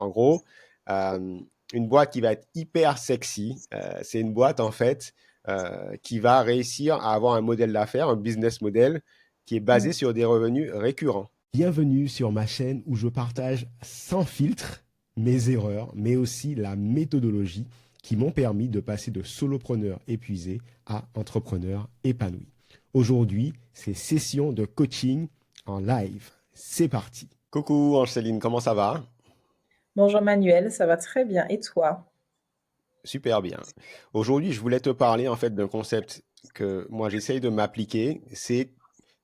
En gros, une boîte qui va être hyper sexy, c'est une boîte en fait qui va réussir à avoir un modèle d'affaires, un business model qui est basé sur des revenus récurrents. Bienvenue sur ma chaîne où je partage sans filtre mes erreurs, mais aussi la méthodologie qui m'ont permis de passer de solopreneur épuisé à entrepreneur épanoui. Aujourd'hui, c'est session de coaching en live. C'est parti. Coucou Angéline, comment ça va? Bonjour Manuel, ça va très bien. Et toi? Super bien. Aujourd'hui, je voulais te parler en fait d'un concept que moi j'essaye de m'appliquer, c'est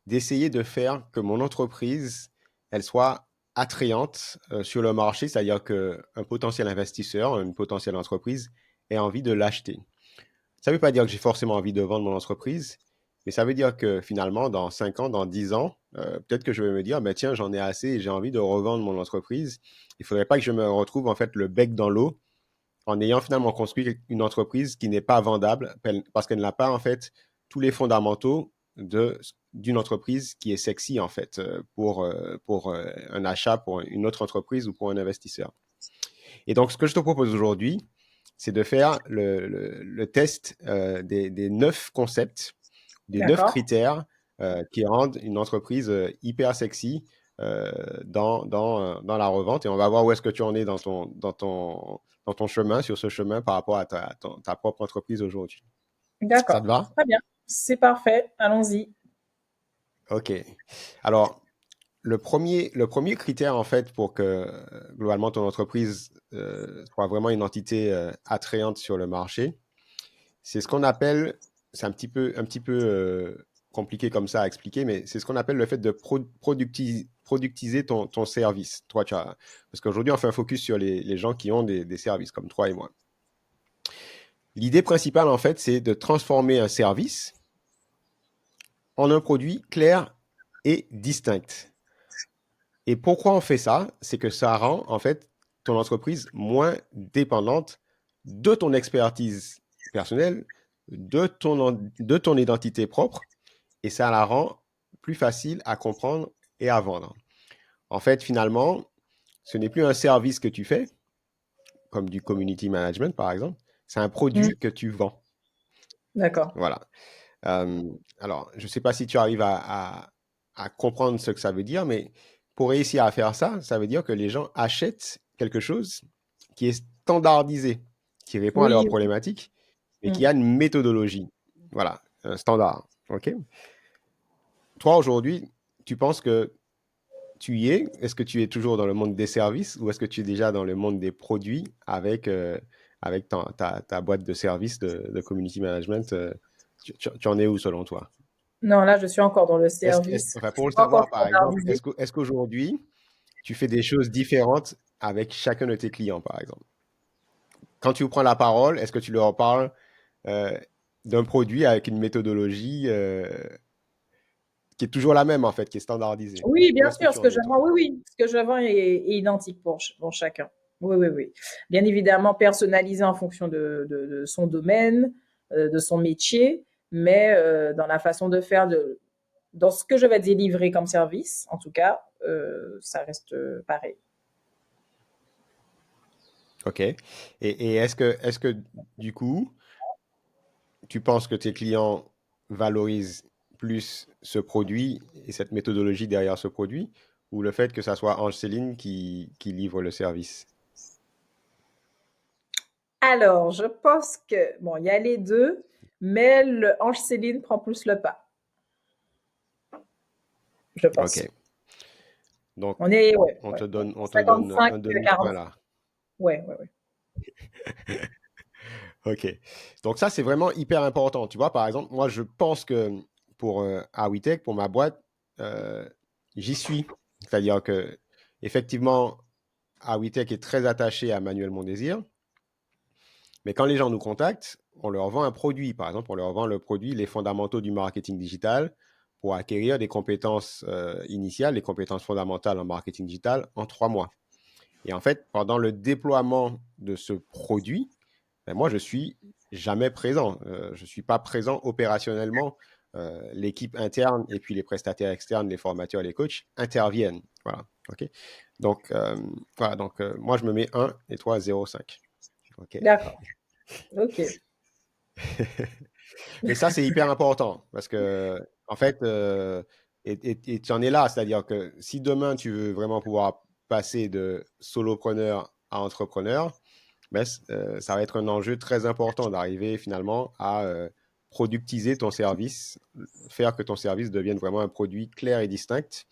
d'essayer de faire que mon entreprise, elle soit attrayante sur le marché, c'est-à-dire qu'un potentiel investisseur, une potentielle entreprise ait envie de l'acheter. Ça ne veut pas dire que j'ai forcément envie de vendre mon entreprise, mais ça veut dire que finalement, dans 5 ans, dans 10 ans, peut-être que je vais me dire, bah, tiens, j'en ai assez et j'ai envie de revendre mon entreprise. Il ne faudrait pas que je me retrouve en fait le bec dans l'eau en ayant finalement construit une entreprise qui n'est pas vendable parce qu'elle n'a pas en fait tous les fondamentaux d'une entreprise qui est sexy en fait pour un achat pour une autre entreprise ou pour un investisseur. Et donc ce que je te propose aujourd'hui, c'est de faire le test des 9 concepts, des 9 D'accord. critères qui rendent une entreprise hyper sexy dans la revente. Et on va voir où est-ce que tu en es dans ton chemin, sur ce chemin par rapport à ta propre entreprise aujourd'hui. Ça D'accord. te va? Très bien. C'est parfait. Allons-y. OK. Alors, le premier critère, en fait, pour que globalement ton entreprise soit vraiment une entité attrayante sur le marché, c'est ce qu'on appelle, c'est un petit peu compliqué comme ça à expliquer, mais c'est ce qu'on appelle le fait de productiser ton service. Parce qu'aujourd'hui, on fait un focus sur les gens qui ont des services comme toi et moi. L'idée principale, en fait, c'est de transformer un service en un produit clair et distinct. Et pourquoi on fait ça? C'est que ça rend, en fait, ton entreprise moins dépendante de ton expertise personnelle, de ton identité propre, et ça la rend plus facile à comprendre et à vendre. En fait, finalement, ce n'est plus un service que tu fais, comme du community management par exemple, c'est un Mm. produit que tu vends. D'accord. Voilà. Euh, alors, je ne sais pas si tu arrives à comprendre ce que ça veut dire, mais pour réussir à faire ça, ça veut dire que les gens achètent quelque chose qui est standardisé, qui répond à leurs Oui, oui. problématiques, mais qui Mm. a une méthodologie. Voilà, un standard. OK? Toi, aujourd'hui, tu penses que tu y es? Est-ce que tu es toujours dans le monde des services ou est-ce que tu es déjà dans le monde des produits avec ta boîte de services de community management? Tu en es où selon toi? Non, là, je suis encore dans le service. Enfin, pour C'est le pas encore savoir, par exemple, standardisé. est-ce qu'aujourd'hui, tu fais des choses différentes avec chacun de tes clients, par exemple? Quand tu prends la parole, est-ce que tu leur parles euh, d'un produit avec une méthodologie qui est toujours la même, en fait, qui est standardisée? Oui, Où bien est-ce que sûr. tu Ce en que es, je toi? vends, oui, oui. Ce que je vends est identique pour chacun. Oui, oui, oui. Bien évidemment, personnalisé en fonction de son domaine, de son métier, mais dans la façon de faire, dans ce que je vais délivrer comme service, en tout cas, ça reste pareil. OK. Et est-ce que, du coup, tu penses que tes clients valorisent plus ce produit et cette méthodologie derrière ce produit ou le fait que ça soit Ange-Céline qui livre le service? Alors, je pense que, bon, il y a les deux, mais le Ange Céline prend plus le pas, je pense. OK. Donc, On est, ouais, on ouais, te ouais. donne, on te donne 55, un demi-point 45. là. Ouais, ouais, ouais. OK. Donc ça, c'est vraiment hyper important. Tu vois, par exemple, moi, je pense que pour Awitech, pour ma boîte, euh, j'y suis. C'est-à-dire que, effectivement, Awitech est très attaché à Manuel Mondésir, mais quand les gens nous contactent, on leur vend un produit. Par exemple, on leur vend le produit, les fondamentaux du marketing digital pour acquérir des compétences initiales, les compétences fondamentales en marketing digital en 3 mois. Et en fait, pendant le déploiement de ce produit, ben moi, je suis jamais présent. Je suis pas présent opérationnellement. L'équipe interne et puis les prestataires externes, les formateurs, les coachs interviennent. Voilà. OK? Donc, voilà, donc moi, je me mets 1 et toi 0,5. OK? D'accord. Ok. Mais ça, c'est hyper important parce que, en fait, et tu en es là, c'est-à-dire que si demain, tu veux vraiment pouvoir passer de solopreneur à entrepreneur, ben, ça va être un enjeu très important d'arriver finalement à productiser ton service, faire que ton service devienne vraiment un produit clair et distinct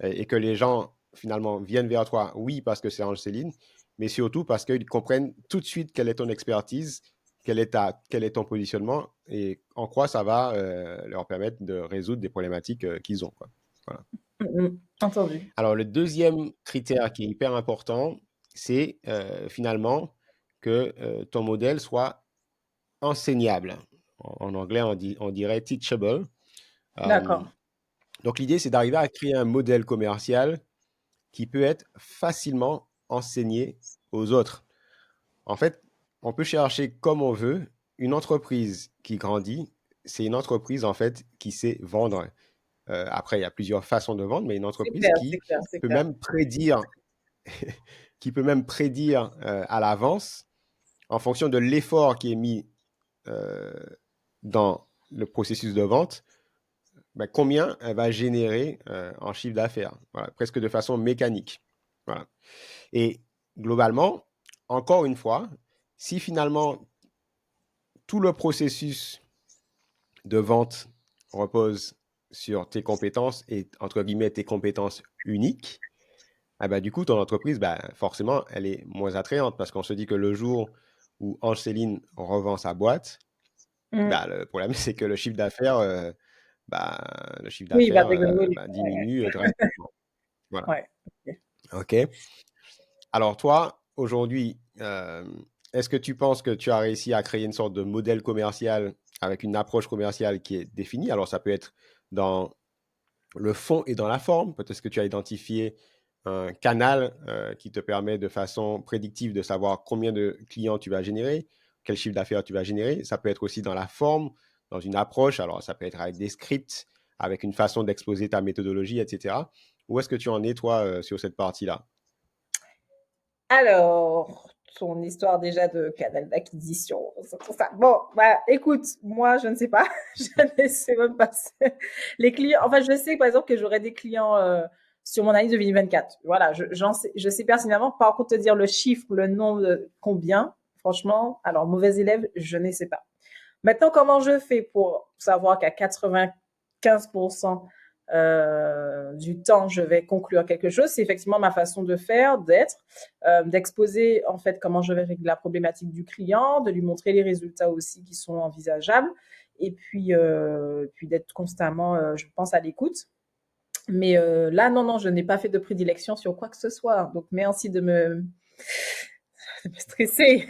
et que les gens finalement viennent vers toi, oui, parce que c'est Ange-Céline, mais surtout parce qu'ils comprennent tout de suite quelle est ton expertise, quel est ton positionnement et en quoi ça va leur permettre de résoudre des problématiques qu'ils ont, quoi. Voilà. Entendu. Alors, le deuxième critère qui est hyper important, c'est finalement que ton modèle soit enseignable. En anglais, on dirait teachable. Euh, D'accord. donc, l'idée, c'est d'arriver à créer un modèle commercial qui peut être facilement enseigné aux autres. En fait, on peut chercher comme on veut. Une entreprise qui grandit, c'est une entreprise en fait qui sait vendre. Après, il y a plusieurs façons de vendre, mais une C'est entreprise clair, c'est clair, c'est peut clair. même prédire, qui peut même prédire à l'avance, en fonction de l'effort qui est mis euh, dans le processus de vente, ben, combien elle va générer en chiffre d'affaires, voilà, presque de façon mécanique. Voilà. Et globalement, encore une fois, si finalement tout le processus de vente repose sur tes compétences et entre guillemets tes compétences uniques, ah bah, du coup, ton entreprise, bah, forcément, elle est moins attrayante parce qu'on se dit que le jour où Ange-Céline revend sa boîte, Mm. bah, le problème, c'est que bah, le chiffre Oui, il va d'affaires dégringoler. bah, Ouais, diminue drastiquement. Voilà. ouais. Ok. OK. Alors toi, aujourd'hui, est-ce que tu penses que tu as réussi à créer une sorte de modèle commercial avec une approche commerciale qui est définie? Alors ça peut être dans le fond et dans la forme. Peut-être que tu as identifié un canal qui te permet de façon prédictive de savoir combien de clients tu vas générer, quel chiffre d'affaires tu vas générer. Ça peut être aussi dans la forme, dans une approche. Alors ça peut être avec des scripts, avec une façon d'exposer ta méthodologie, etc. Où est-ce que tu en es, toi, sur cette partie-là? Alors, ton histoire déjà de canal d'acquisition, tout ça. Bon, bah, écoute, moi, je ne sais pas. Je ne sais même pas. Les clients, enfin, je sais, par exemple, que j'aurai des clients sur mon année 2024. Voilà, je sais pertinemment. Par contre, te dire le chiffre, le nombre, combien, franchement, alors, mauvais élève, je ne sais pas. Maintenant, comment je fais pour savoir qu'à 95% du temps, je vais conclure quelque chose? C'est effectivement ma façon de faire, d'être, d'exposer en fait comment je vais régler la problématique du client, de lui montrer les résultats aussi qui sont envisageables, et puis d'être constamment, je pense, à l'écoute. Mais là, non, non, je n'ai pas fait de prédilection sur quoi que ce soit. Donc, merci de me stresser.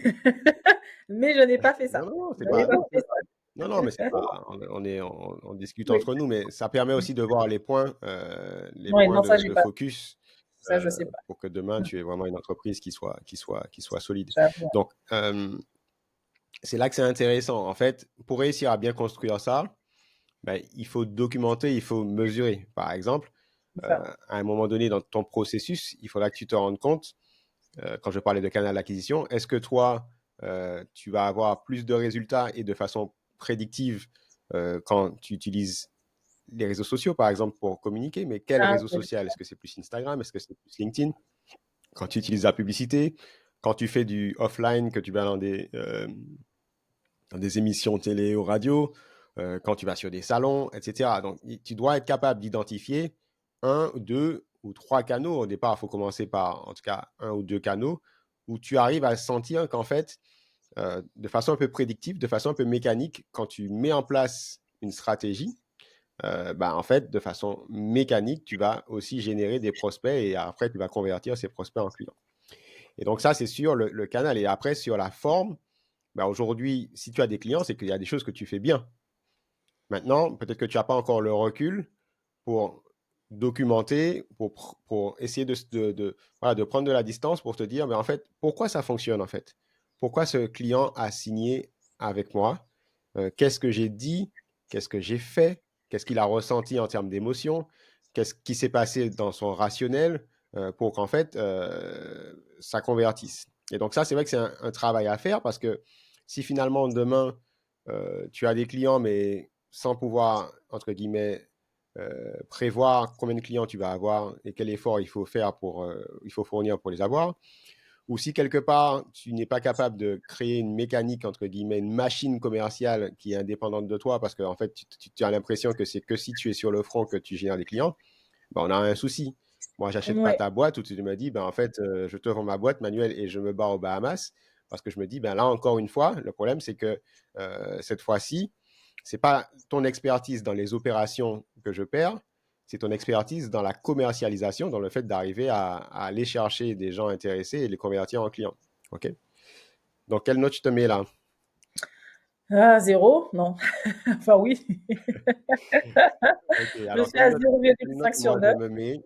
Mais je n'ai pas fait ça. Non, non, non, Je c'est n'ai pas. pas fait Non, non, mais c'est ça. pas. On discute Oui. entre nous, mais ça permet aussi de voir les Ouais, points non, ça, j'ai de pas. focus Ça, je sais pas. pour que demain tu aies vraiment une entreprise qui soit solide. J'avoue. Donc, c'est là que c'est intéressant. En fait, pour réussir à bien construire ça, ben, il faut documenter, il faut mesurer. Par exemple, C'est ça. à un moment donné dans ton processus, il faudra que tu te rendes compte, quand je parlais de canal d'acquisition, est-ce que toi, tu vas avoir plus de résultats et de façon prédictive quand tu utilises les réseaux sociaux, par exemple, pour communiquer, mais quel Ah, réseau ok. social? Est-ce que c'est plus Instagram? Est-ce que c'est plus LinkedIn? Quand tu utilises la publicité, quand tu fais du offline, que tu vas dans des émissions télé ou radio, quand tu vas sur des salons, etc. Donc, tu dois être capable d'identifier un, deux ou trois canaux. Au départ, il faut commencer par, en tout cas, un ou deux canaux où tu arrives à sentir qu'en fait, de façon un peu prédictive, de façon un peu mécanique, quand tu mets en place une stratégie, bah, en fait, de façon mécanique, tu vas aussi générer des prospects et après, tu vas convertir ces prospects en clients. Et donc, ça, c'est sur le canal. Et après, sur la forme, bah, aujourd'hui, si tu as des clients, c'est qu'il y a des choses que tu fais bien. Maintenant, peut-être que tu n'as pas encore le recul pour documenter, pour essayer voilà, de prendre de la distance pour te dire, mais en fait, pourquoi ça fonctionne en fait? Pourquoi ce client a signé avec moi? Qu'est-ce que j'ai dit? Qu'est-ce que j'ai fait? Qu'est-ce qu'il a ressenti en termes d'émotion? Qu'est-ce qui s'est passé dans son rationnel? pour qu'en fait, ça convertisse. Et donc ça, c'est vrai que c'est un travail à faire parce que si finalement demain, tu as des clients, mais sans pouvoir, entre guillemets, prévoir combien de clients tu vas avoir et quel effort il faut fournir pour les avoir, ou si quelque part tu n'es pas capable de créer une mécanique, entre guillemets, une machine commerciale qui est indépendante de toi, parce qu'en fait, tu as l'impression que c'est que si tu es sur le front que tu génères des clients, ben, on a un souci. Moi, j'achète pas Ouais. ta boîte, ou tu me dis, ben, en fait, je te vends ma boîte manuelle et je me barre aux Bahamas, parce que je me dis, ben là, encore une fois, le problème, c'est que cette fois-ci, c'est pas ton expertise dans les opérations que je perds, c'est ton expertise dans la commercialisation, dans le fait d'arriver à aller chercher des gens intéressés et les convertir en clients. OK? Donc, quelle note je te mets là? Ah, 0? Non. Enfin, oui. OK, Je alors suis à zéro quelle virgule note cinq sur moi je 9. me mets?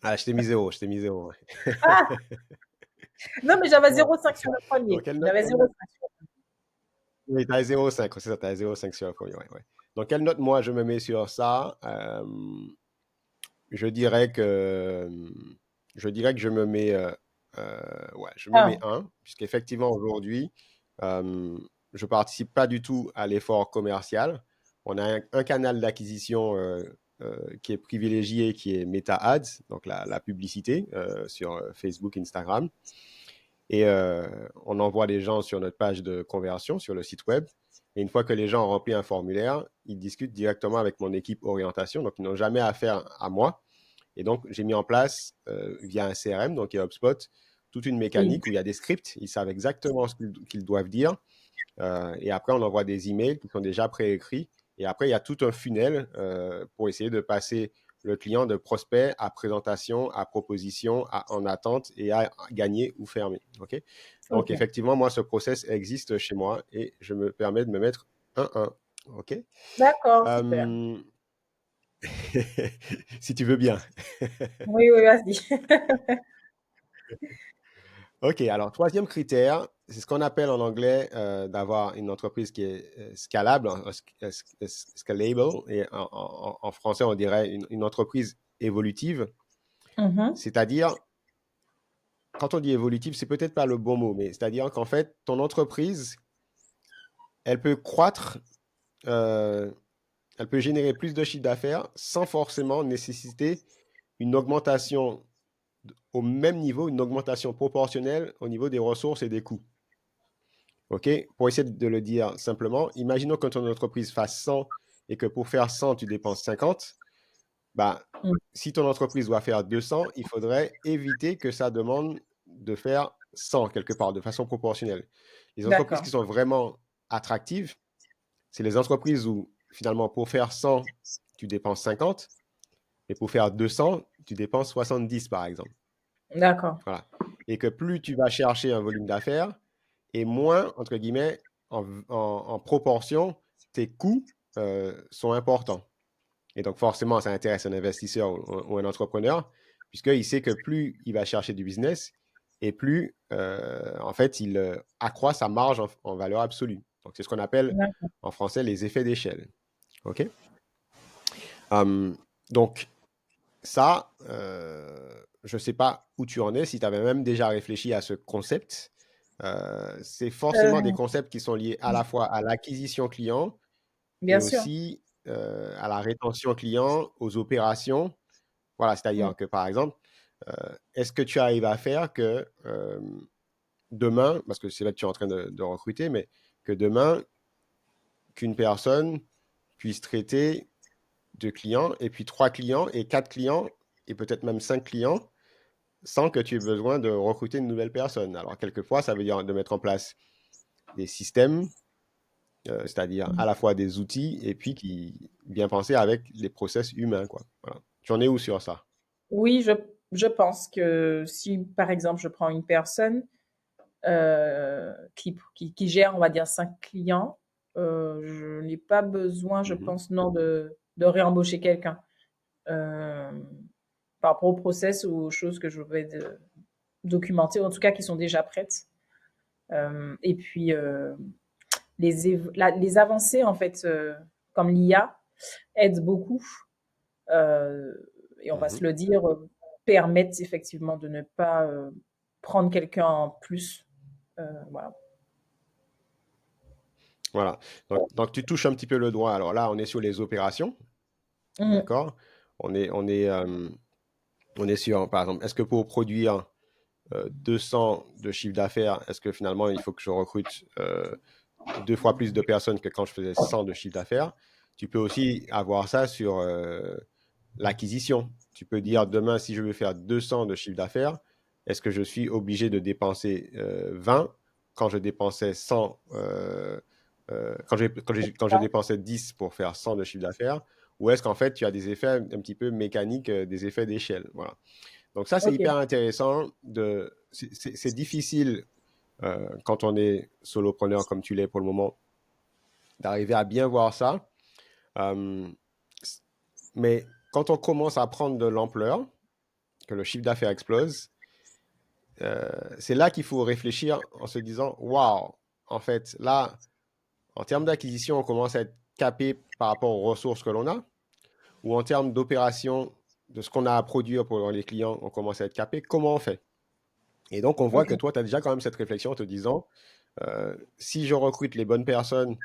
Ah, je t'ai mis zéro, je t'ai mis zéro. Ah! Non, mais j'avais Non. 0,5 sur le Donc, premier. quelle note? J'avais 0,5 sur Oui, t'as 0,5, c'est ça, t'as 0,5 sur le premier, ouais, ouais. Donc, quelle note moi je me mets sur ça? Je dirais que je dirais que je me mets ouais, je me mets 1. 1, puisqu'effectivement aujourd'hui, je participe pas du tout à l'effort commercial. On a un canal d'acquisition qui est privilégié, qui est Meta Ads, donc la publicité sur Facebook, Instagram. Et on envoie des gens sur notre page de conversion sur le site web. Et une fois que les gens ont rempli un formulaire, ils discutent directement avec mon équipe orientation. Donc, ils n'ont jamais affaire à moi. Et donc, j'ai mis en place, via un CRM, donc il y a HubSpot, toute une Oui, mécanique où il y a des scripts. Ils savent exactement ce qu'ils doivent dire. Et après, on envoie des emails qui sont déjà préécrits. Et après, il y a tout un funnel pour essayer de passer le client de prospect à présentation, à proposition, en attente et à gagner ou fermer. OK? Donc, OK. effectivement, moi, ce process existe chez moi et je me permets de me mettre 1-1. OK? D'accord, super. Euh, si tu veux bien. Oui, oui, vas-y. OK, alors troisième critère, c'est ce qu'on appelle en anglais d'avoir une entreprise qui est scalable, scalable, et en français on dirait une entreprise évolutive. Mhm. C'est-à-dire, quand on dit évolutive, c'est peut-être pas le bon mot, mais c'est-à-dire qu'en fait, ton entreprise, elle peut croître, euh, elle peut générer plus de chiffre d'affaires sans forcément nécessiter une augmentation au même niveau, une augmentation proportionnelle au niveau des ressources et des coûts. OK? Pour essayer de le dire simplement, imaginons que ton entreprise fasse 100 et que pour faire 100, tu dépenses 50. Bah, Mm. si ton entreprise doit faire 200, il faudrait éviter que ça demande de faire 100 quelque part, de façon proportionnelle. Les entreprises D'accord. qui sont vraiment attractives, c'est les entreprises où finalement pour faire 100, tu dépenses 50, et pour faire 200, tu dépenses 70 par exemple. D'accord. Voilà. Et que plus tu vas chercher un volume d'affaires, et moins, entre guillemets, en proportion, tes coûts sont importants. Et donc, forcément, ça intéresse un investisseur ou un entrepreneur, puisqu'il sait que plus il va chercher du business, et plus, en fait, il accroît sa marge en valeur absolue. Donc, c'est ce qu'on appelle D'accord. en français les effets d'échelle. OK? Donc, ça, je ne sais pas où tu en es, si tu avais même déjà réfléchi à ce concept. C'est forcément des Euh, concepts qui sont liés à la fois à l'acquisition client et Bien sûr. aussi à la rétention client, aux opérations. Voilà, Mm. c'est-à-dire que par exemple, est-ce que tu arrives à faire que demain, parce que c'est là que tu es en train de recruter, mais que demain, qu'une personne puisse traiter deux clients, et puis trois clients, et quatre clients, et peut-être même cinq clients, sans que tu aies besoin de recruter une nouvelle personne. Alors, quelquefois, ça veut dire de mettre en place des systèmes, c'est-à-dire Mm. à la fois des outils, et puis qui bien penser avec les process humains, quoi. Voilà. Tu en es où sur ça? Oui, je pense que si, par exemple, je prends une personne qui gère, on va dire, 5 clients, je n'ai pas besoin, je Mhm. pense, non, de réembaucher quelqu'un euh, par rapport au process ou aux choses que je vais documenter, en tout cas qui sont déjà prêtes. Et puis, les avancées, en fait, comme l'IA, aident beaucoup. Euh, et on va se Mhm. le dire, permettent effectivement de ne pas prendre quelqu'un en plus. Voilà. Voilà. Donc, tu touches un petit peu le doigt. Alors là, on est sur les opérations, Mhm. d'accord? On est sur, par exemple, est-ce que pour produire 200 de chiffre d'affaires, est-ce que finalement, il faut que je recrute 2 fois plus de personnes que quand je faisais 100 de chiffre d'affaires? Tu peux aussi avoir ça sur l'acquisition. Tu peux dire, demain, si je veux faire 200 de chiffre d'affaires, est-ce que je suis obligé de dépenser 20 quand je dépensais 100 quand je dépensais 10 pour faire 100 de chiffre d'affaires, ou est-ce qu'en fait, tu as des effets un petit peu mécaniques, des effets d'échelle. Voilà. Donc ça, c'est Ok. hyper intéressant. C'est difficile quand on est solopreneur comme tu l'es pour le moment, d'arriver à bien voir ça. Euh, mais quand on commence à prendre de l'ampleur, que le chiffre d'affaires explose, c'est là qu'il faut réfléchir en se disant, waouh, en fait, là, en termes d'acquisition, on commence à être capé par rapport aux ressources que l'on a, ou en termes d'opération, de ce qu'on a à produire pour les clients, on commence à être capé. Comment on fait? Et donc, on voit Ok. que toi, tu as déjà quand même cette réflexion en te disant, si je recrute les bonnes personnes,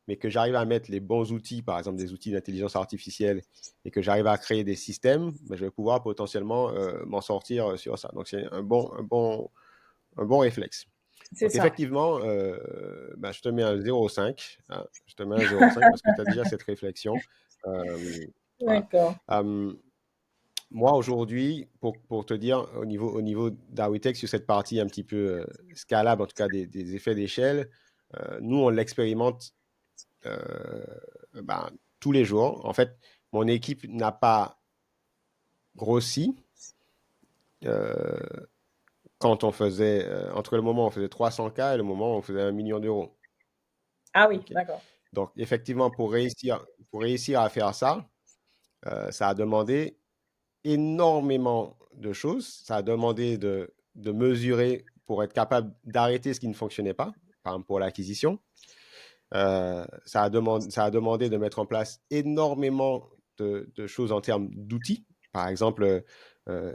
mais que j'arrive à mettre les bons outils, par exemple des outils d'intelligence artificielle, et que j'arrive à créer des systèmes, ben, je vais pouvoir potentiellement m'en sortir sur ça. Donc, c'est un bon réflexe. C'est Donc, ça. effectivement, ben, je te mets un 0,5. Hein, je te mets un 0,5 parce que tu as déjà cette réflexion. Voilà. D'accord. Euh, Moi, aujourd'hui, pour te dire, au niveau d'Awitech, sur cette partie un petit peu scalable, en tout cas des effets d'échelle, nous, on l'expérimente euh, ben, tous les jours. En fait, mon équipe n'a pas grossi euh, quand on faisait, entre le moment où on faisait 300K et le moment où on faisait 1 million d'euros. Ah oui, OK? d'accord. Donc, effectivement, pour réussir à faire ça, ça a demandé énormément de choses. Ça a demandé de mesurer pour être capable d'arrêter ce qui ne fonctionnait pas, par exemple pour l'acquisition. Ça a demandé de mettre en place énormément de choses en termes d'outils. Par exemple, euh,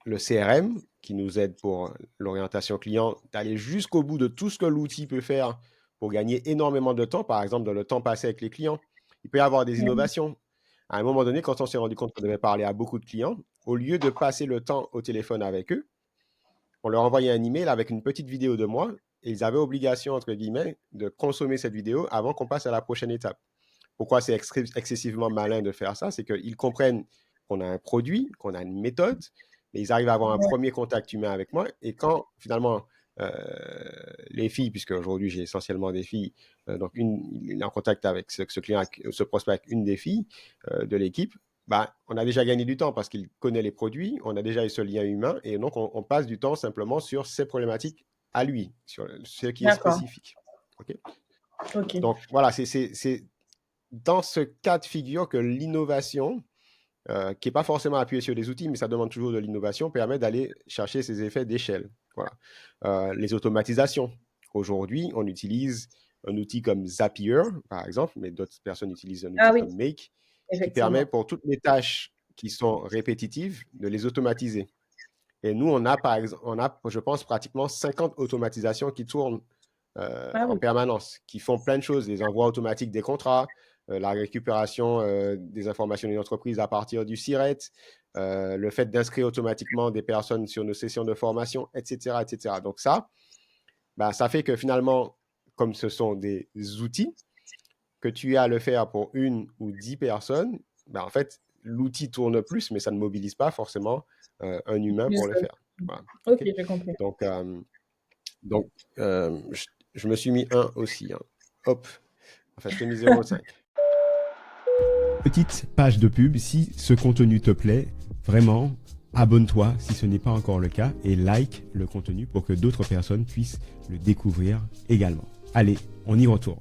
le CRM qui nous aide pour l'orientation client, d'aller jusqu'au bout de tout ce que l'outil peut faire pour gagner énormément de temps, par exemple dans le temps passé avec les clients. Il peut y avoir des Mhm. innovations. À un moment donné, quand on s'est rendu compte qu'on devait parler à beaucoup de clients, au lieu de passer le temps au téléphone avec eux, on leur envoyait un email avec une petite vidéo de moi et ils avaient obligation, entre guillemets, de consommer cette vidéo avant qu'on passe à la prochaine étape. Pourquoi c'est excessivement malin de faire ça? C'est qu'ils comprennent qu'on a un produit, qu'on a une méthode, mais ils arrivent à avoir un premier contact humain avec moi. Et quand finalement euh, les filles, puisque aujourd'hui j'ai essentiellement des filles, donc il est en contact avec ce client, ce prospect avec une des filles de l'équipe, bah, on a déjà gagné du temps parce qu'il connaît les produits, on a déjà eu ce lien humain, et donc on passe du temps simplement sur ses problématiques à lui, sur ce qui est D'accord. spécifique. OK. Ok. Donc voilà, c'est dans ce cas de figure que l'innovation, qui n'est pas forcément appuyée sur des outils, mais ça demande toujours de l'innovation, permet d'aller chercher ces effets d'échelle. Voilà. Les automatisations. Aujourd'hui, on utilise un outil comme Zapier, par exemple, mais d'autres personnes utilisent un Ah outil oui, comme Make, qui permet effectivement. pour toutes les tâches qui sont répétitives de les automatiser. Et nous, on a, par exemple, je pense, pratiquement 50 automatisations qui tournent Ah en oui. permanence, qui font plein de choses, les envois automatiques des contrats, la récupération des informations d'une entreprise à partir du SIRET, le fait d'inscrire automatiquement des personnes sur nos sessions de formation, etc. etc. Donc ça, bah, ça fait que finalement, comme ce sont des outils, que tu as à le faire pour 1 ou 10 personnes, bah, en fait, l'outil tourne plus, mais ça ne mobilise pas forcément un humain Plus pour le de- faire. Voilà. Ok, OK? j'ai compris. Donc, je me suis mis un aussi. Hein. Hop. Enfin, je t'ai mis 0,5. Petite page de pub, si ce contenu te plaît, vraiment, abonne-toi si ce n'est pas encore le cas et like le contenu pour que d'autres personnes puissent le découvrir également. Allez, on y retourne.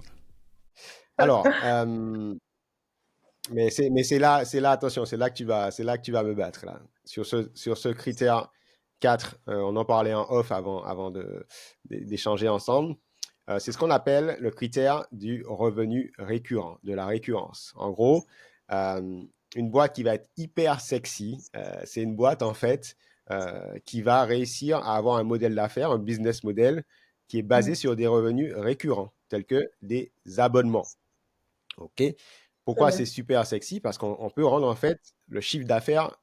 Alors, mais c'est là, attention, c'est là que tu vas me battre là. Sur ce critère 4, on en parlait en off avant d'échanger ensemble. C'est ce qu'on appelle le critère du revenu récurrent, de la récurrence. En gros, euh, une boîte qui va être hyper sexy. C'est une boîte, en fait, qui va réussir à avoir un modèle d'affaires, un business model qui est basé sur des revenus récurrents, tels que des abonnements. OK? Très Pourquoi bien. c'est super sexy? Parce qu'on peut rendre, en fait, le chiffre d'affaires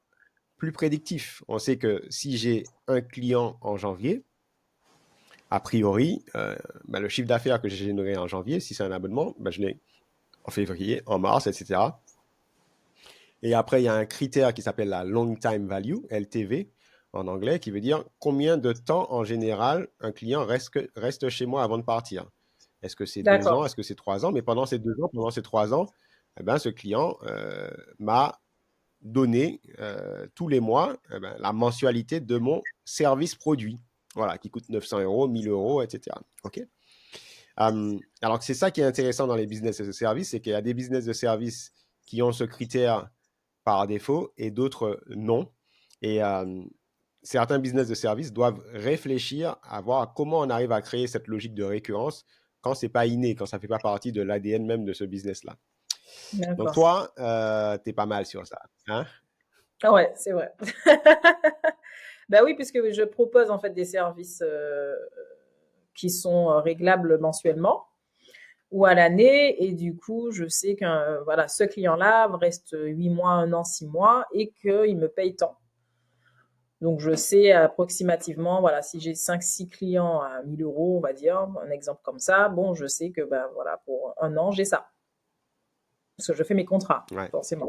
plus prédictif. On sait que si j'ai un client en janvier, a priori, le chiffre d'affaires que j'ai généré en janvier, si c'est un abonnement, je l'ai en février, en mars, etc. Et après, il y a un critère qui s'appelle la long time value, LTV, en anglais, qui veut dire combien de temps en général un client reste chez moi avant de partir. Est-ce que c'est 2 ans? D'accord. Est-ce que c'est 3 ans? Mais pendant ces 2 ans, pendant ces 3 ans, eh ben, ce client m'a donné tous les mois la mensualité de mon service produit. Voilà, qui coûte 900 euros, 1000 euros, etc. OK? Alors, c'est ça qui est intéressant dans les business de service, c'est qu'il y a des business de service qui ont ce critère par défaut et d'autres non. Et certains business de service doivent réfléchir à voir comment on arrive à créer cette logique de récurrence quand c'est pas inné, quand ça fait pas partie de l'ADN même de ce business-là. Donc D'accord. toi, tu es pas mal sur ça. Hein? Ah ouais, c'est vrai. Bah oui, puisque je propose en fait des services qui sont réglables mensuellement ou à l'année, et du coup, je sais qu'un voilà, ce client-là reste 8 mois, 1 an, 6 mois, et qu'il me paye tant. Donc, je sais approximativement, voilà, si j'ai 5, 6 clients à 1000 euros, on va dire, un exemple comme ça, bon, je sais que, ben, voilà, pour 1 an, j'ai ça. Parce que je fais mes contrats, Ouais. forcément.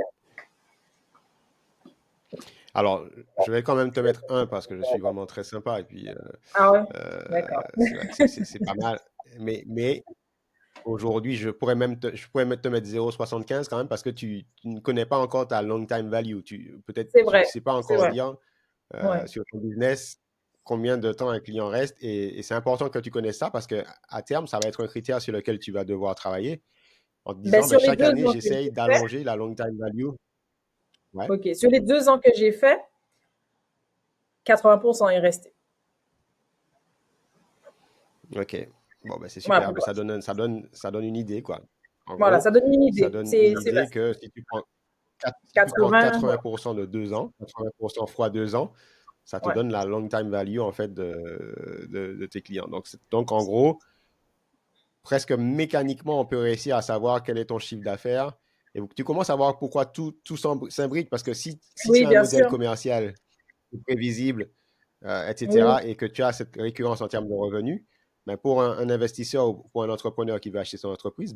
Alors, je vais quand même te mettre un parce que je suis vraiment très sympa et puis Ah ouais? D'accord. c'est vrai que c'est pas mal. Mais aujourd'hui, je pourrais même te mettre 0,75 quand même parce que tu ne connais pas encore ta long time value. Peut-être C'est tu ne vrai, sais pas c'est encore vrai. dire Ouais. sur ton business combien de temps un client reste et c'est important que tu connaisses ça parce que à terme, ça va être un critère sur lequel tu vas devoir travailler en te Ben, disant, sur les chaque deux année, ans que j'essaye j'ai fait, d'allonger la long time value. Ouais, ok, sur les 2 ans que j'ai fait, 80% est resté. ok. Bon, ben, c'est Voilà, super. Ben, ça donne une idée, quoi. En voilà, gros, ça donne une ça idée. donne C'est une idée vaste. que si tu prends 80, 80% de 2 ans, 80% fois 2 ans, ça te ouais. donne la long time value, en fait, de tes clients. Donc, en gros, presque mécaniquement, on peut réussir à savoir quel est ton chiffre d'affaires. Et tu commences à voir pourquoi tout s'imbrique. Parce que si tu Oui, as un bien modèle sûr. commercial prévisible, Oui, etc., et que tu as cette récurrence en termes de revenus, pour un investisseur ou pour un entrepreneur qui veut acheter son entreprise,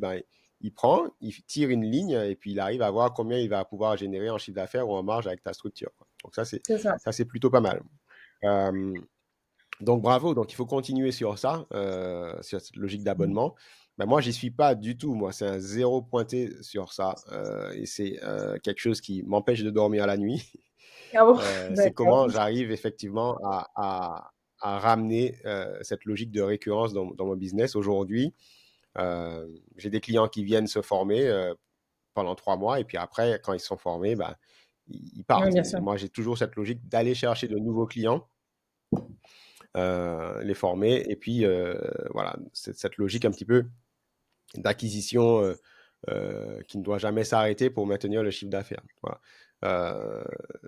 il prend, il tire une ligne et puis il arrive à voir combien il va pouvoir générer en chiffre d'affaires ou en marge avec ta structure, quoi. Donc c'est ça. ça, c'est plutôt pas mal. Euh, donc bravo, donc il faut continuer sur cette logique d'abonnement. Moi, j'y suis pas du tout, moi, c'est un zéro pointé sur ça, et c'est quelque chose qui m'empêche de dormir la nuit. Ah bon? C'est D'accord. comment j'arrive effectivement à ramener cette logique de récurrence dans mon business. Aujourd'hui, j'ai des clients qui viennent se former pendant 3 mois et puis après, quand ils sont formés, ils Oui, partent. bien Et sûr. moi, j'ai toujours cette logique d'aller chercher de nouveaux clients, les former et puis voilà, cette logique un petit peu d'acquisition qui ne doit jamais s'arrêter pour maintenir le chiffre d'affaires. Voilà. Euh,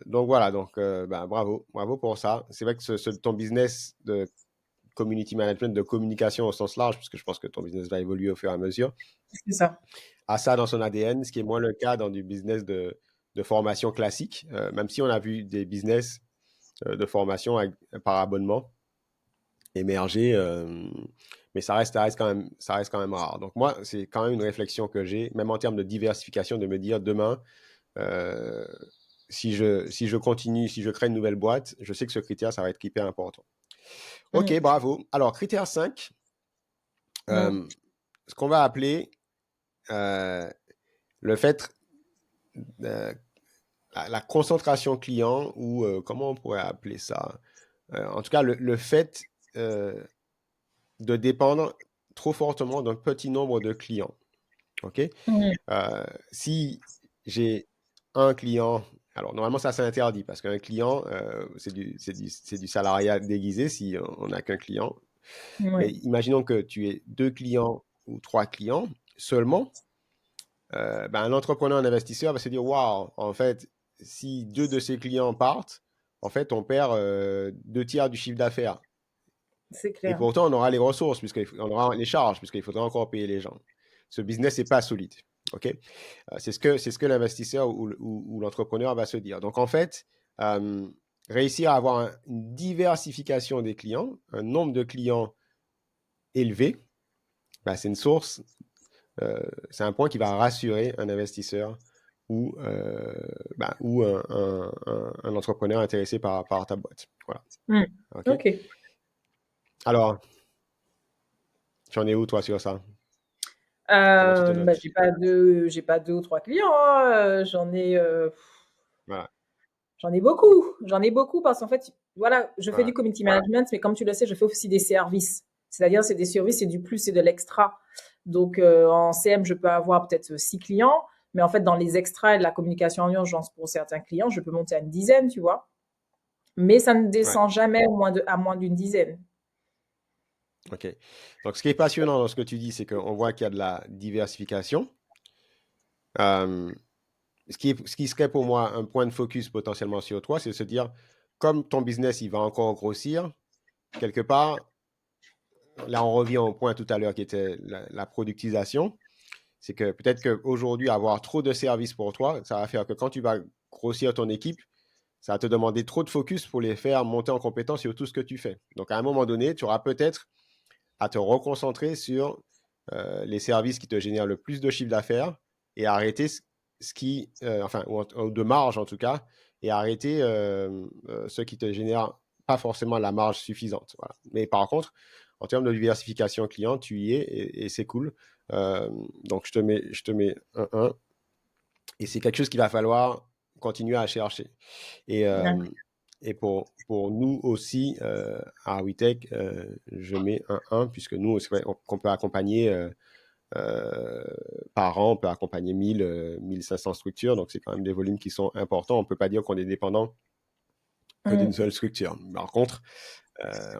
donc voilà, donc bravo, bravo pour ça. C'est vrai que ton business de community management, de communication au sens large, puisque je pense que ton business va évoluer au fur et à mesure, C'est ça. a ça dans son ADN, ce qui est moins le cas dans du business de formation classique, même si on a vu des business de formation par abonnement émerger, mais ça reste quand même rare. Donc moi, c'est quand même une réflexion que j'ai, même en termes de diversification, de me dire demain, euh, si je continue, si je crée une nouvelle boîte, je sais que ce critère, ça va être hyper important. Ok, Mm. bravo. Alors, critère 5, Mm. euh, ce qu'on va appeler euh, le fait, euh, la concentration client, ou comment on pourrait appeler ça? En tout cas, le fait de dépendre trop fortement d'un petit nombre de clients. OK? Mm. Si j'ai un client, alors normalement ça c'est interdit parce qu'un client, c'est du salariat déguisé si on n'a qu'un client. Mais Oui. imaginons que tu aies 2 clients ou 3 clients seulement. un entrepreneur, un investisseur va se dire, waouh, en fait, si 2 de ses clients partent, en fait, on perd 2 tiers du chiffre d'affaires. C'est Et clair. pourtant, on aura les ressources, puisqu'on aura les charges, puisqu'il faudra encore payer les gens. Ce business n'est pas solide. OK? C'est ce que l'investisseur ou l'entrepreneur va se dire. Donc, en fait, euh, réussir à avoir une diversification des clients, un nombre de clients élevé, c'est une source, c'est un point qui va rassurer un investisseur ou un entrepreneur intéressé par ta boîte. Voilà. Hmm. OK? Ok. Alors, tu en es où, toi, sur ça? Comment tu te Bah, notes? j'ai pas deux ou trois clients, hein, Voilà. j'en ai beaucoup. J'en ai beaucoup parce qu'en fait, voilà, je fais du Voilà. community management, mais comme tu le sais, je fais aussi des services. C'est-à-dire, c'est des services, c'est du plus, c'est de l'extra. Donc, en CM, je peux avoir peut-être 6 clients, mais en fait, dans les extras et de la communication en urgence pour certains clients, je peux monter à une dizaine, tu vois. Mais ça ne Ouais. descend jamais à moins d'une dizaine. OK. Donc, ce qui est passionnant dans ce que tu dis, c'est qu'on voit qu'il y a de la diversification. Euh, ce qui serait pour moi un point de focus potentiellement sur toi, c'est de se dire, comme ton business, il va encore grossir, quelque part, là, on revient au point tout à l'heure qui était la productisation. C'est que peut-être qu'aujourd'hui, avoir trop de services pour toi, ça va faire que quand tu vas grossir ton équipe, ça va te demander trop de focus pour les faire monter en compétence sur tout ce que tu fais. Donc, à un moment donné, tu auras peut-être à te reconcentrer sur les services qui te génèrent le plus de chiffre d'affaires et arrêter ce qui, enfin, ou de marge en tout cas, et arrêter ceux qui te génèrent pas forcément la marge suffisante. Voilà. Mais par contre, en termes de diversification client, tu y es et c'est cool. Donc, je te mets un. Et c'est quelque chose qu'il va falloir continuer à chercher. Et, et pour nous aussi, à WeTech, je mets un 1, puisque nous, c'est vrai qu'on peut accompagner euh, par an, on peut accompagner 1500 structures, donc c'est quand même des volumes qui sont importants. On ne peut pas dire qu'on est dépendant que d'une Mm. seule structure. Par contre,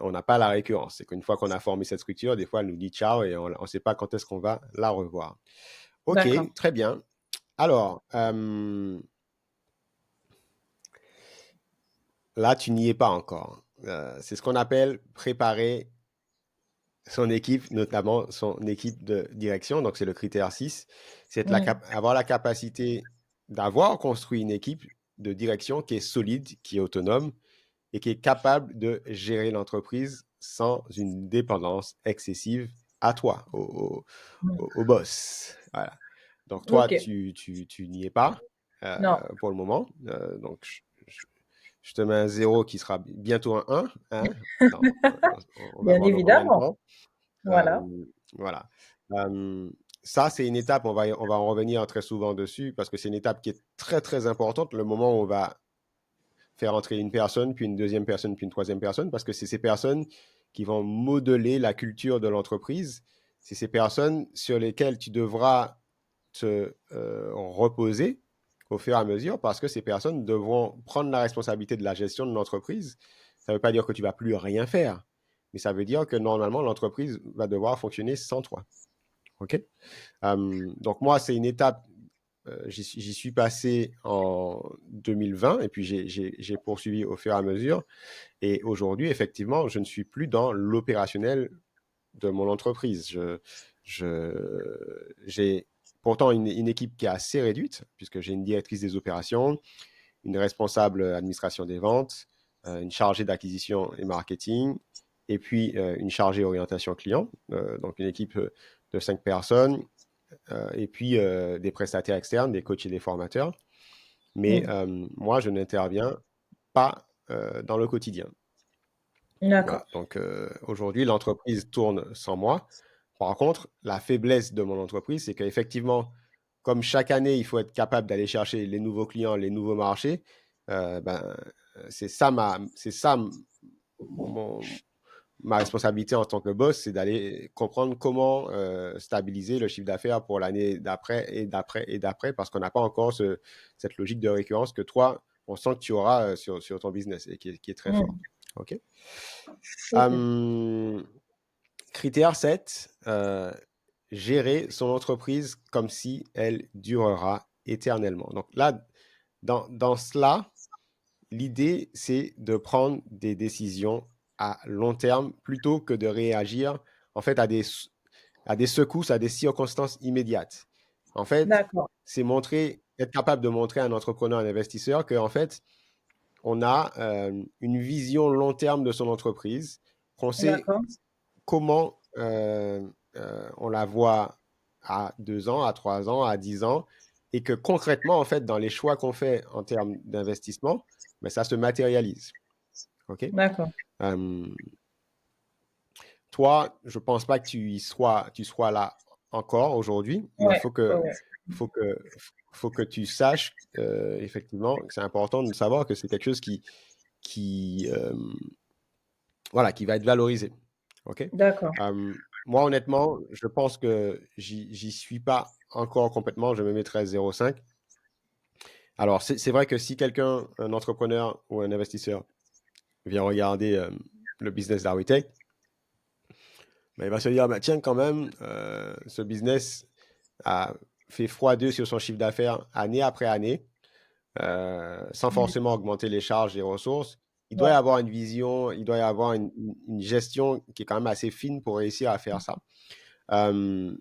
on n'a pas la récurrence. C'est qu'une fois qu'on a formé cette structure, des fois, elle nous dit ciao et on ne sait pas quand est-ce qu'on va la revoir. OK, D'accord. très bien. Alors, là, tu n'y es pas encore. C'est ce qu'on appelle préparer son équipe, notamment son équipe de direction. Donc, c'est le critère 6. C'est Mm. avoir la capacité d'avoir construit une équipe de direction qui est solide, qui est autonome et qui est capable de gérer l'entreprise sans une dépendance excessive à toi, Mm. au boss. Voilà. Donc, toi, Ok. tu n'y es pas Non, pour le moment. Donc, je te mets un 0 qui sera bientôt un 1. Hein. On va bien voir dans combien de évidemment. temps. Voilà. Voilà. Ça, c'est une étape, on va en revenir très souvent dessus, parce que c'est une étape qui est très, très importante, le moment où on va faire entrer une personne, puis une deuxième personne, puis une troisième personne, parce que c'est ces personnes qui vont modeler la culture de l'entreprise. C'est ces personnes sur lesquelles tu devras te reposer au fur et à mesure, parce que ces personnes devront prendre la responsabilité de la gestion de l'entreprise. Ça ne veut pas dire que tu vas plus rien faire, mais ça veut dire que normalement, l'entreprise va devoir fonctionner sans toi. OK? Donc moi, c'est une étape, j'y suis passé en 2020 et puis j'ai poursuivi au fur et à mesure. Et aujourd'hui, effectivement, je ne suis plus dans l'opérationnel de mon entreprise. J'ai pourtant une équipe qui est assez réduite, puisque j'ai une directrice des opérations, une responsable administration des ventes, une chargée d'acquisition et marketing, et puis une chargée orientation client, donc une équipe de 5 personnes, et puis des prestataires externes, des coachs et des formateurs. Mais Mm. moi, je n'interviens pas dans le quotidien. D'accord. Voilà. Donc aujourd'hui, l'entreprise tourne sans moi. Par contre, la faiblesse de mon entreprise, c'est qu'effectivement, comme chaque année, il faut être capable d'aller chercher les nouveaux clients, les nouveaux marchés. C'est ça ma responsabilité en tant que boss, c'est d'aller comprendre comment stabiliser le chiffre d'affaires pour l'année d'après et d'après et d'après, parce qu'on n'a pas encore cette logique de récurrence que toi, on sent que tu auras sur ton business et qui est très fort. Mm. OK? Ok. Hum, Critère 7, gérer son entreprise comme si elle durera éternellement. Donc là, dans cela, l'idée, c'est de prendre des décisions à long terme plutôt que de réagir en fait à des secousses, à des circonstances immédiates. En fait, D'accord, c'est être capable de montrer à un entrepreneur, un investisseur que en fait, on a une vision long terme de son entreprise, qu'on sait d'accord, comment on la voit à 2 ans, à 3 ans, à 10 ans, et que concrètement, en fait, dans les choix qu'on fait en termes d'investissement, ben, ça se matérialise. OK? d'accord. Euh, Toi, je pense pas que tu sois là encore aujourd'hui, mais Ouais, ouais, ouais. faut que, faut que tu saches effectivement que c'est important de savoir que c'est quelque chose qui, voilà, qui va être valorisé. OK? D'accord. Moi, honnêtement, je pense que j'y suis pas encore complètement. Je me mettrais 0,5. Alors, c'est vrai que si quelqu'un, un entrepreneur ou un investisseur, vient regarder le business d'Aritech, ben, il va se dire, bah, tiens, quand même, ce business a fait x2 sur son chiffre d'affaires année après année, sans Mm. forcément augmenter les charges et ressources. Il doit y Ouais. avoir une vision, il doit y avoir une gestion qui est quand même assez fine pour réussir à faire ça. Euh,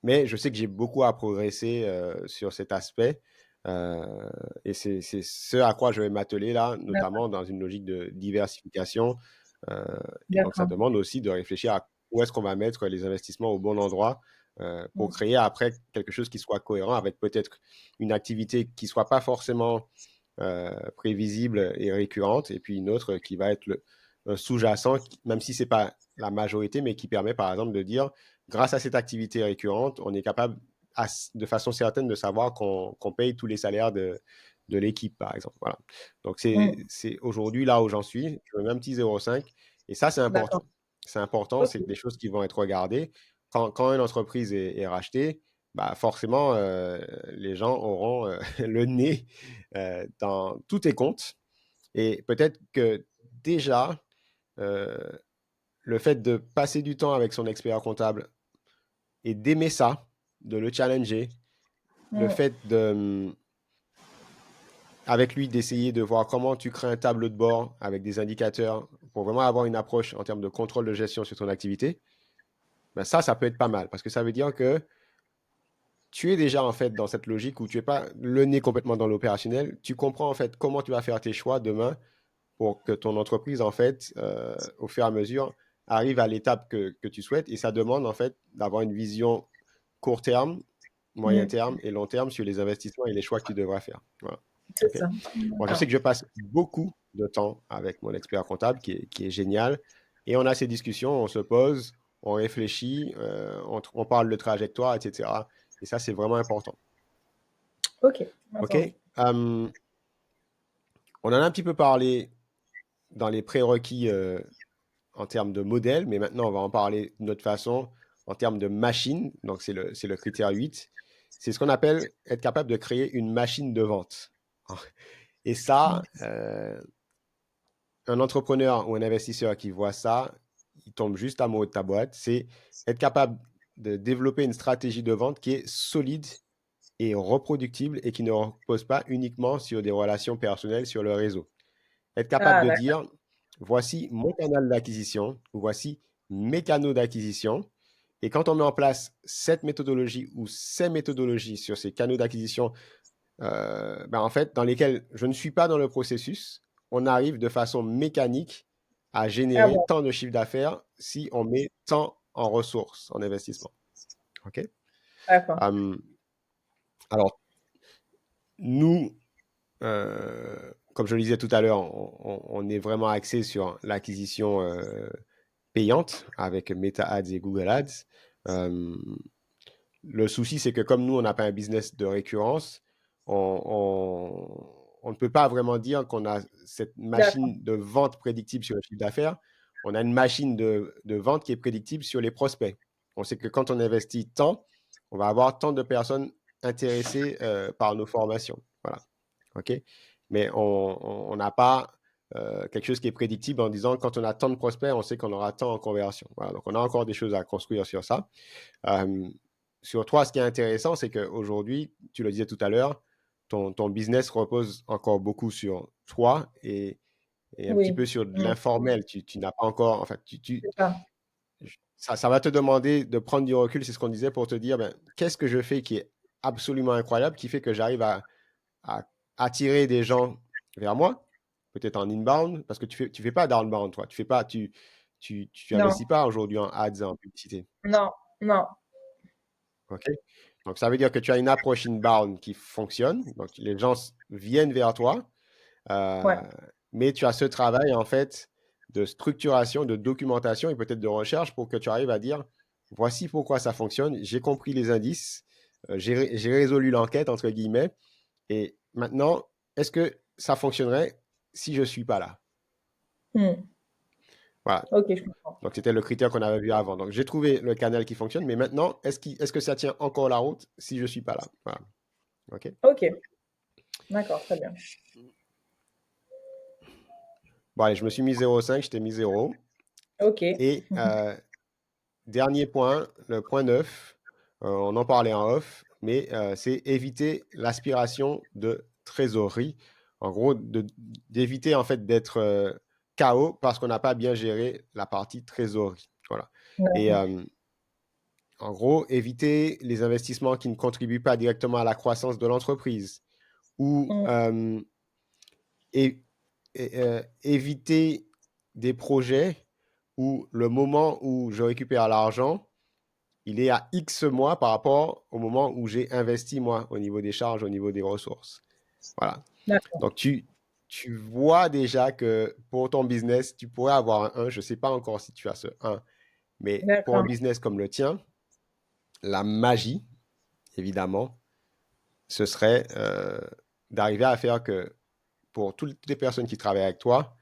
mais je sais que j'ai beaucoup à progresser sur cet aspect. euh, et c'est ce à quoi je vais m'atteler là, D'accord. notamment dans une logique de diversification. Euh, et donc, ça D'accord. demande aussi de réfléchir à où est-ce qu'on va mettre les investissements au bon endroit pour Mm. créer après quelque chose qui soit cohérent avec peut-être une activité qui soit pas forcément prévisible et récurrente, et puis une autre qui va être un sous-jacent, même si c'est pas la majorité, mais qui permet par exemple de dire, grâce à cette activité récurrente, on est capable de façon certaine de savoir qu'on paye tous les salaires de l'équipe, par exemple. Voilà. Donc, Mm. c'est aujourd'hui là où j'en suis. Je mets un petit 0,5. Et ça, c'est D'accord. important. C'est important, Ok. c'est des choses qui vont être regardées. Quand une entreprise est rachetée, bah forcément, les gens auront le nez dans tous tes comptes. Et peut-être que déjà, euh, le fait de passer du temps avec son expert comptable et d'aimer ça, de le challenger, le Mm. fait de, avec lui, d'essayer de voir comment tu crées un tableau de bord avec des indicateurs pour vraiment avoir une approche en termes de contrôle de gestion sur ton activité, ben ça peut être pas mal parce que ça veut dire que tu es déjà en fait dans cette logique où tu n'es pas le nez complètement dans l'opérationnel. Tu comprends en fait comment tu vas faire tes choix demain pour que ton entreprise, en fait, au fur et à mesure, arrive à l'étape que tu souhaites. Et ça demande en fait d'avoir une vision court terme, moyen Mm. terme et long terme sur les investissements et les choix que tu devras faire. Voilà. C'est OK? ça. Moi, je sais D'accord. que je passe beaucoup de temps avec mon expert comptable qui est génial. Et on a ces discussions, on se pose, on réfléchit, on parle de trajectoire, etc. Et ça, c'est vraiment important. Ok. OK? Entendu. On en a un petit peu parlé dans les prérequis en termes de modèle, mais maintenant, on va en parler d'une autre façon en termes de machine. Donc, c'est le critère 8. C'est ce qu'on appelle être capable de créer une machine de vente. Et ça, un entrepreneur ou un investisseur qui voit ça, il tombe juste amoureux de ta boîte. C'est être capable de développer une stratégie de vente qui est solide et reproductible et qui ne repose pas uniquement sur des relations personnelles sur le réseau. Être capable Ah, de d'accord. dire, voici mon canal d'acquisition, voici mes canaux d'acquisition. Et quand on met en place cette méthodologie ou ces méthodologies sur ces canaux d'acquisition, ben en fait, dans lesquels je ne suis pas dans le processus, on arrive de façon mécanique à Ah générer bon. tant de chiffre d'affaires si on met tant en ressources, en investissement. OK? D'accord. Euh, alors, nous, comme je le disais tout à l'heure, on est vraiment axé sur l'acquisition payante avec Meta Ads et Google Ads. Euh, le souci, c'est que comme nous, on n'a pas un business de récurrence, on ne peut pas vraiment dire qu'on a cette D'accord. machine de vente prédictible sur le chiffre d'affaires. On a une machine de vente qui est prédictible sur les prospects. On sait que quand on investit tant, on va avoir tant de personnes intéressées par nos formations. Voilà. OK? Mais on n'a pas quelque chose qui est prédictible en disant quand on a tant de prospects, on sait qu'on aura tant en conversion. Voilà, donc on a encore des choses à construire sur ça. Sur toi, ce qui est intéressant, c'est qu'aujourd'hui, tu le disais tout à l'heure, ton business repose encore beaucoup sur toi et un petit Oui, peu sur de l'informel. Tu n'as pas encore, en fait, c'est ça. ça va te demander de prendre du recul, c'est ce qu'on disait, pour te dire, ben, qu'est-ce que je fais qui est absolument incroyable, qui fait que j'arrive à attirer des gens vers moi, peut-être en inbound, parce que tu fais pas d'outbound, toi. Tu fais pas, tu Non, investis pas aujourd'hui en ads, en publicité. non, non. OK? Donc, ça veut dire que tu as une approche inbound qui fonctionne. Donc, les gens viennent vers toi, Ouais, euh, mais tu as ce travail, en fait, de structuration, de documentation et peut-être de recherche pour que tu arrives à dire, voici pourquoi ça fonctionne, j'ai compris les indices, j'ai résolu l'enquête, entre guillemets, et maintenant, est-ce que ça fonctionnerait si je ne suis pas là? hmm. Voilà. Ok, je comprends. Donc, c'était le critère qu'on avait vu avant. Donc, j'ai trouvé le canal qui fonctionne, mais maintenant, est-ce que ça tient encore la route si je ne suis pas là? Voilà. OK? Ok, d'accord, très bien. Bon, allez, je me suis mis 0,5, je t'ai mis 0. Ok, Et dernier point, le point 9, on en parlait en off, mais c'est éviter l'aspiration de trésorerie. En gros, d'éviter en fait d'être KO parce qu'on n'a pas bien géré la partie trésorerie. Voilà. Et d'accord. en gros, éviter les investissements qui ne contribuent pas directement à la croissance de l'entreprise ou Hmm. et, éviter des projets où le moment où je récupère l'argent, il est à X mois par rapport au moment où j'ai investi moi au niveau des charges, au niveau des ressources. Voilà. D'accord, Donc tu vois déjà que pour ton business, tu pourrais avoir un 1. Je ne sais pas encore si tu as ce 1, mais pour un d'accord. business comme le tien, la magie, évidemment, ce serait d'arriver à faire que pour toutes les personnes qui travaillent avec toi,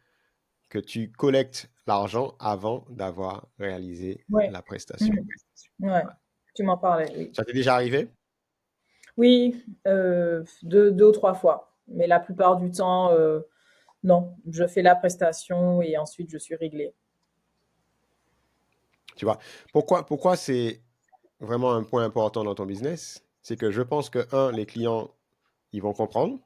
que tu collectes l'argent avant d'avoir réalisé Ouais. la prestation. Hmm. Ouais, Voilà. tu m'en parlais, oui. Ça t'est déjà arrivé? Oui, deux ou trois fois. Mais la plupart du temps, non. Je fais la prestation et ensuite je suis réglée. Tu vois, pourquoi c'est vraiment un point important dans ton business? C'est que je pense que, un, les clients, ils vont comprendre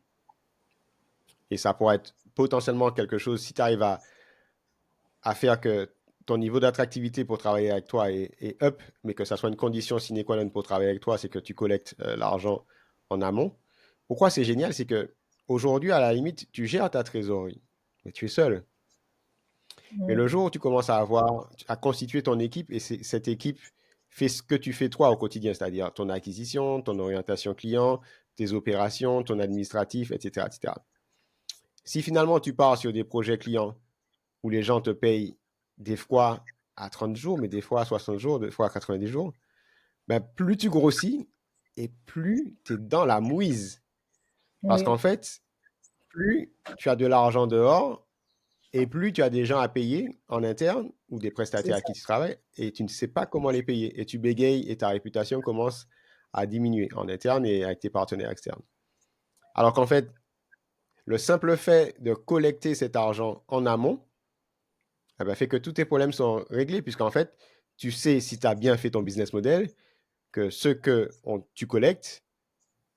et ça pourrait être potentiellement quelque chose, si tu arrives à faire que ton niveau d'attractivité pour travailler avec toi est up, mais que ça soit une condition sine qua non pour travailler avec toi, c'est que tu collectes l'argent en amont. Pourquoi c'est génial? C'est que aujourd'hui, à la limite, tu gères ta trésorerie, mais tu es seul. Mais Hmm. le jour où tu commences à constituer ton équipe et cette équipe fait ce que tu fais toi au quotidien, c'est-à-dire ton acquisition, ton orientation client, tes opérations, ton administratif, etc., etc. Si finalement tu pars sur des projets clients où les gens te payent des fois à 30 jours, mais des fois à 60 jours, des fois à 90 jours, ben plus tu grossis et plus tu es dans la mouise. Parce qu'en Oui, fait, plus tu as de l'argent dehors, et plus tu as des gens à payer en interne ou des c'est prestataires à ça. qui tu travailles et tu ne sais pas comment les payer. Et tu bégayes et ta réputation commence à diminuer en interne et avec tes partenaires externes. Alors qu'en fait, le simple fait de collecter cet argent en amont eh ben, fait que tous tes problèmes sont réglés puisqu'en fait, tu sais si tu as bien fait ton business model, que ce que tu collectes,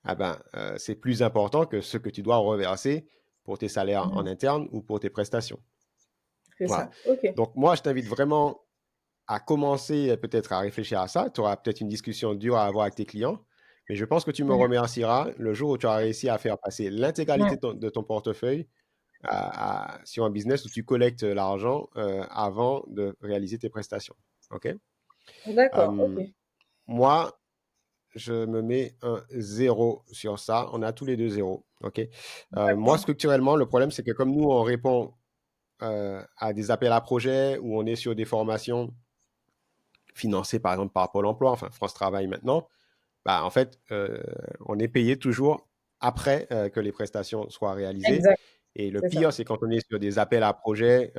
eh ben, c'est plus important que ce que tu dois reverser pour tes salaires en Hmm. interne ou pour tes prestations. C'est Voilà. ça. Ok. Donc, moi, je t'invite vraiment à commencer peut-être à réfléchir à ça. Tu auras peut-être une discussion dure à avoir avec tes clients, mais je pense que tu me Hmm. remercieras le jour où tu auras réussi à faire passer l'intégralité Ouais. de ton portefeuille sur un business où tu collectes l'argent avant de réaliser tes prestations. OK? D'accord, Euh, ok. moi, je me mets un zéro sur ça. On a tous les deux zéro. OK? Moi, D'accord. structurellement, le problème, c'est que comme nous, on répond à des appels à projets où on est sur des formations financé par exemple par Pôle emploi, enfin France Travail maintenant, bah, en fait, on est payé toujours après que les prestations soient réalisées. Exact, Et le c'est ça. pire, c'est quand on est sur des appels à projets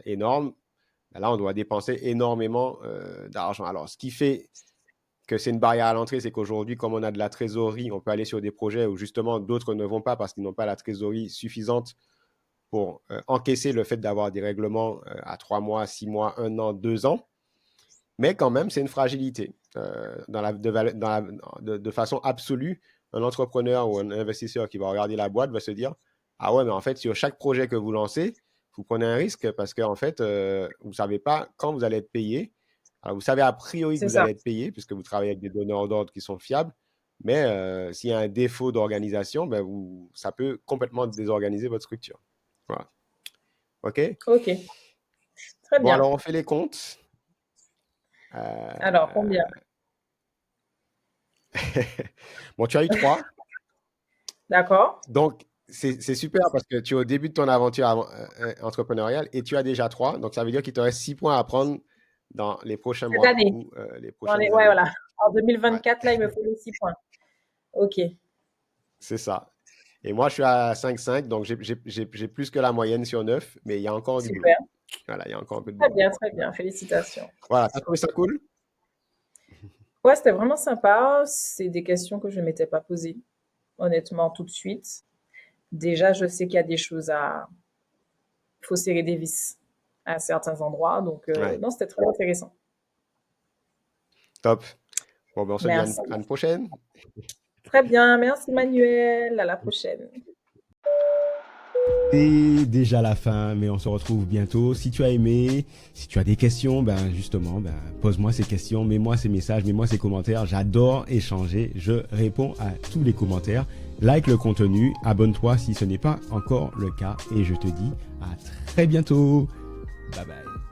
énormes, bah, là, on doit dépenser énormément d'argent. Alors, ce qui fait que c'est une barrière à l'entrée, c'est qu'aujourd'hui, comme on a de la trésorerie, on peut aller sur des projets où justement d'autres ne vont pas parce qu'ils n'ont pas la trésorerie suffisante pour encaisser le fait d'avoir des règlements à 3 mois, 6 mois, 1 an, 2 ans. Mais quand même, c'est une fragilité. De façon absolue, un entrepreneur ou un investisseur qui va regarder la boîte va se dire, ah ouais, mais en fait, sur chaque projet que vous lancez, vous prenez un risque parce qu'en fait, vous ne savez pas quand vous allez être payé. Alors, vous savez a priori que C'est vous ça. allez être payé puisque vous travaillez avec des donneurs d'ordre qui sont fiables. Mais s'il y a un défaut d'organisation, ben ça peut complètement désorganiser votre structure. Voilà. OK? Ok, très Bon, bien. alors on fait les comptes. Alors, Euh, combien? Bon, tu as eu 3. D'accord. Donc, c'est super parce que tu es au début de ton aventure entrepreneuriale et tu as déjà 3. Donc, ça veut dire qu'il te reste 6 points à prendre dans les prochains Cette mois année. ou les Dans les... prochaines Ouais, années. voilà. En Ouais, 2024, là, il me faut les 6 points. Ok, c'est ça. Et moi, je suis à 5,5, donc j'ai plus que la moyenne sur 9, mais il y a encore du boulot. super. Voilà, il y a encore un peu de Très boulot. bien, très bien. Félicitations. Voilà, t'as trouvé ça cool? Ouais, c'était vraiment sympa. C'est des questions que je ne m'étais pas posées, honnêtement, tout de suite. Déjà, je sais qu'il y a des choses à... Il faut serrer des vis à certains endroits. Donc, Ouais, non, c'était très intéressant. top. Bon, ben on se dit Merci. à une prochaine. Très bien. Merci, Manuel. À la prochaine. C'est déjà la fin, mais on se retrouve bientôt. Si tu as aimé, si tu as des questions, ben justement, ben pose-moi ces questions, mets-moi ces messages, mets-moi ces commentaires. J'adore échanger. Je réponds à tous les commentaires. Like le contenu, abonne-toi si ce n'est pas encore le cas, et je te dis à très bientôt. Bye bye.